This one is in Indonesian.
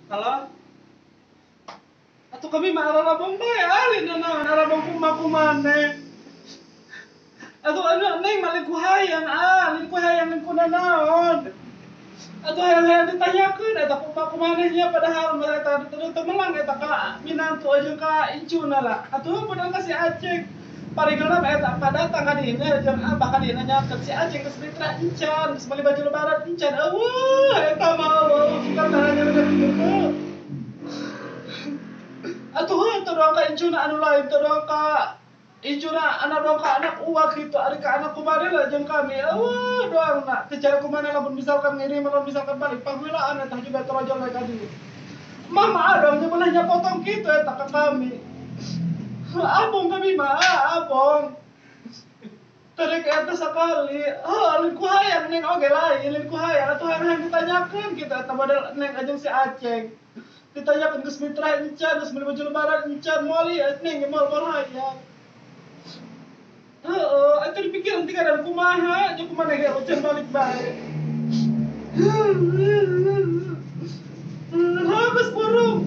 Halo? Atuh kami mah ararabong bae alin ararabong kumakumane. Atuh anu neng malin kuhayang lin kuhayang lin kunanaon. Atuh hayang ditanyakeun eta kumakumanehnya padahal mereka teu melang eta ka minantu jeung ka incuna lah. Atuh padahal ka si Aceng. Paringana mah eta kadatang ka dinya jeung abah ka dinya nyakeun si Aceng geus mitra encan, geus beli baju lebaran encan. Eueuh eta mah suka tanya bener. Atuh heuh teu doang ka incuna anu lain teu doang ka incuna anak doang ka anak uwak gitu ari ka anak kumaha lah jeung kami doangna teu cara kumaha lamun misalkan ngirim lamun misalkan balik panghelaan eta juga torojol we ka dieu mama dong nya beunah nya potong kitu eta ka kami abong kami mah abong terek eta sakali alin kuhayang neng oge lain alin kuhayang atuh hayang ditanyakeun kitu eta model neng ajeng si Aceng ditanyakeun geus mitra encan geus beli baju lebaran encan moal ieu neng moal hayang heeh eta dipikiran ti kadang kumaha jeung kumaneh ocean balik bae habis burung